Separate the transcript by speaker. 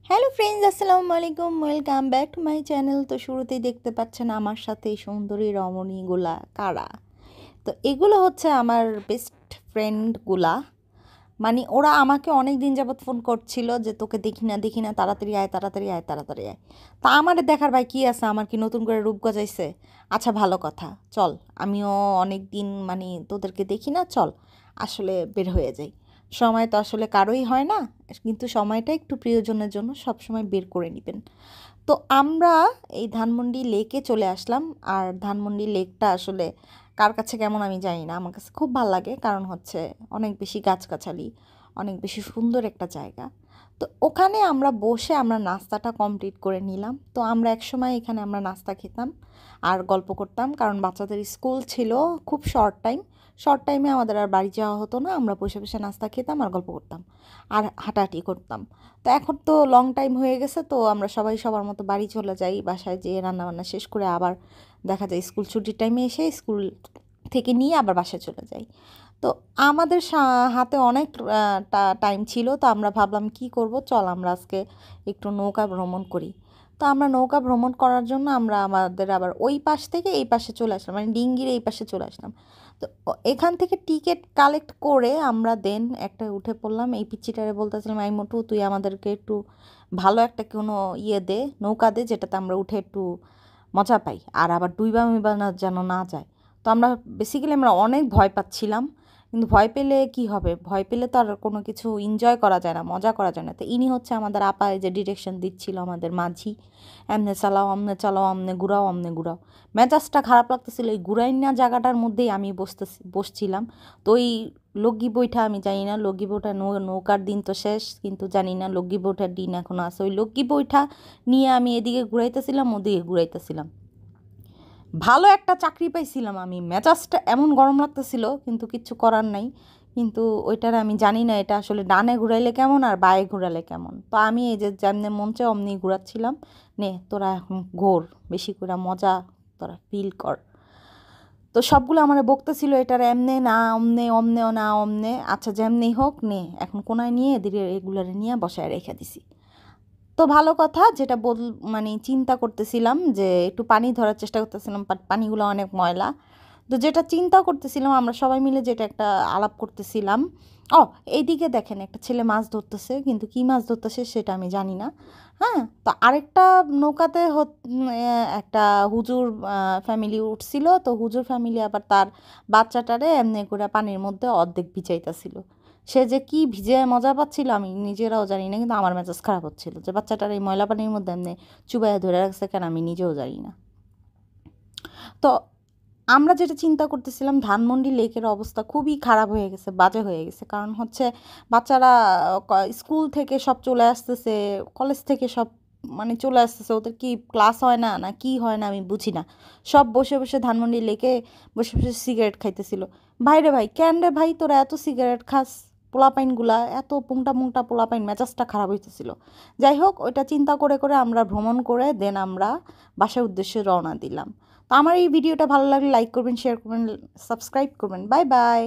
Speaker 1: Hello friends, আসসালামু আলাইকুম, welcome back to my channel. তো শুরুতেই দেখতে পাচ্ছেন আমার সাথে এই সুন্দরী রমণীগুলা কারা। তো এগুলো হচ্ছে আমার বেস্ট ফ্রেন্ডগুলা। মানে ওরা আমাকে অনেক দিন যাবৎ ফোন করছিল যে তোকে দেখি না দেখি না, তাড়াতাড়ি আয় তাড়াতাড়ি আয় তাড়াতাড়ি আয়। তা আমারে দেখার ভাই কী আছে, আমার কি নতুন করে রূপ গজাইছে? আচ্ছা ভালো কথা, চল আমিও অনেক দিন মানে তোদেরকে দেখি না, চল আসলে বের হয়ে যাই। সময় তো আসলে কারোই হয় না, কিন্তু সময়টা একটু প্রিয়জনের জন্য সব সময় বের করে নেবেন। তো আমরা এই ধানমন্ডি লেকে চলে আসলাম। আর ধানমন্ডি লেকটা আসলে কার কাছে কেমন আমি জানি না, আমার কাছে খুব ভালো লাগে, কারণ হচ্ছে অনেক বেশি গাছগাছালি, অনেক বেশি সুন্দর একটা জায়গা। তো ওখানে আমরা বসে আমরা নাস্তাটা কমপ্লিট করে নিলাম। তো আমরা একসময় এখানে আমরা নাস্তা খেতাম আর গল্প করতাম, কারণ বাচ্চাদের স্কুল ছিল খুব শর্ট টাইমে আমাদের আর বাড়ি যাওয়া হতো না, আমরা বসে বসে নাস্তা খেতাম আর গল্প করতাম আর হাঁটাহাঁটি করতাম। তো এখন তো লং টাইম হয়ে গেছে, তো আমরা সবাই সবার মতো বাড়ি চলে যাই, বাসায় যেয়ে রান্নাবান্না শেষ করে আবার দেখা যায় স্কুল ছুটির টাইমে এসে স্কুল থেকে নিয়ে আবার বাসায় চলে যাই। তো আমাদের হাতে অনেক টাইম ছিল, তো আমরা ভাবলাম কি করব, চল আমরা আজকে একটু নৌকা ভ্রমণ করি। তো আমরা নৌকা ভ্রমণ করার জন্য আমরা আমাদের আবার ওই পাশ থেকে এই পাশে চলে আসলাম, মানে ডিঙ্গির এই পাশে চলে আসলাম। তো এখান থেকে টিকিট কালেক্ট করে আমরা দেন একটা উঠে পড়লাম। এই পিচ্চিটারে বলতেছিলাম, এই মোটু তুই আমাদেরকে একটু ভালো একটা কোনো দে, নৌকা দে, যেটাতে আমরা উঠে একটু মজা পাই আর আবার ডুইবা মুইবা না যেন না যায়। তো আমরা বেসিক্যালি আমরা অনেক ভয় পাচ্ছিলাম, কিন্তু ভয় পেলে কি হবে, ভয় পেলে তো আর কোনো কিছু এনজয় করা যায় না, মজা করা যায় না। তো ইনি হচ্ছে আমাদের আপা, যে ডিরেকশন দিচ্ছিল আমাদের মাঝি, এমনে চালাও আমনে চালাও, আমনে ঘুরাও আমনে ঘুরাও। মেজাজটা খারাপ লাগতেছিল, এই ঘুরাইনা জায়গাটার মধ্যেই আমি বসছিলাম। তো ওই লগি বইটা আমি জানি না, লগি বইটা নৌকার দিন তো শেষ, কিন্তু জানি না লগি বইটার দিন এখনও আছে। ওই লগি বইটা নিয়ে আমি এদিকে ঘুরাইতেছিলাম ওদিকে ঘুরাইতেছিলাম। ভালো একটা চাকরি পাইছিলাম আমি, মেজাজটা এমন গরম লাগতেছিল, কিন্তু কিচ্ছু করার নাই। কিন্তু ওইটার আমি জানি না এটা আসলে ডানে ঘুরাইলে কেমন আর বায়ে ঘুরালে কেমন। তো আমি এই যে যেমনি মন চায় অমনি ঘুরাচ্ছিলাম। নে তোরা এখন ঘোর, বেশি করে মজা তোরা ফিল কর। তো সবগুলো আমার বকতেছিল, এটার এমনে না অমনে, অমনে না অমনে, আচ্ছা যেমনি হোক নে এখন কোনায় নিয়ে এদিকে এগুলারে নিয়ে বসায় রেখে দিছি। তো ভালো কথা, যেটা মানে চিন্তা করতেছিলাম যে একটু পানি ধরার চেষ্টা করতেছিলাম, বাট পানিগুলো অনেক ময়লা। তো যেটা চিন্তা করতেছিলাম আমরা সবাই মিলে, যেটা একটা আলাপ করতেছিলাম, ও এইদিকে দেখেন একটা ছেলে মাছ ধরতেছে, কিন্তু কি মাছ ধরতেছে সেটা আমি জানি না। হ্যাঁ, তো আরেকটা নৌকাতে একটা হুজুর ফ্যামিলি উঠছিল। তো হুজুর ফ্যামিলি আবার তার বাচ্চাটারে এমনি করে পানির মধ্যে অর্ধেক ভিজাইতেছিল। সে যে কি ভিজে মজা পাচ্ছিল আমি নিজেরাও জানি না, কিন্তু আমার মেজাজ খারাপ হচ্ছিল যে বাচ্চাটার এই ময়লা পানির মধ্যে এমনি চুবাইয়া ধরে রাখছে কেন, আমি নিজেও জানি না। তো আমরা যেটা চিন্তা করতেছিলাম, ধানমন্ডি লেকের অবস্থা খুবই খারাপ হয়ে গেছে, বাজে হয়ে গেছে, কারণ হচ্ছে বাচ্চারা স্কুল থেকে সব চলে আসতেছে, কলেজ থেকে সব মানে চলে আসতেছে, ওদের কি ক্লাস হয় না না কি হয় না আমি বুঝি না। সব বসে বসে ধানমন্ডি লেকে বসে বসে সিগারেট খাইতেছিল। ভাই রে ভাই, কেন রে ভাই তোরা এত সিগারেট খাস? পোলাপাইনগুলা এত পুংটা মুংটা পোলাপাইন, মেজাজটা খারাপ হইতেছিল। যাই হোক, ওইটা চিন্তা করে করে আমরা ভ্রমণ করে দেন আমরা বাসার উদ্দেশ্যে রওনা দিলাম। তো আমার এই ভিডিওটা ভালো লাগলে লাইক করবেন, শেয়ার করবেন, সাবস্ক্রাইব করবেন। Bye bye.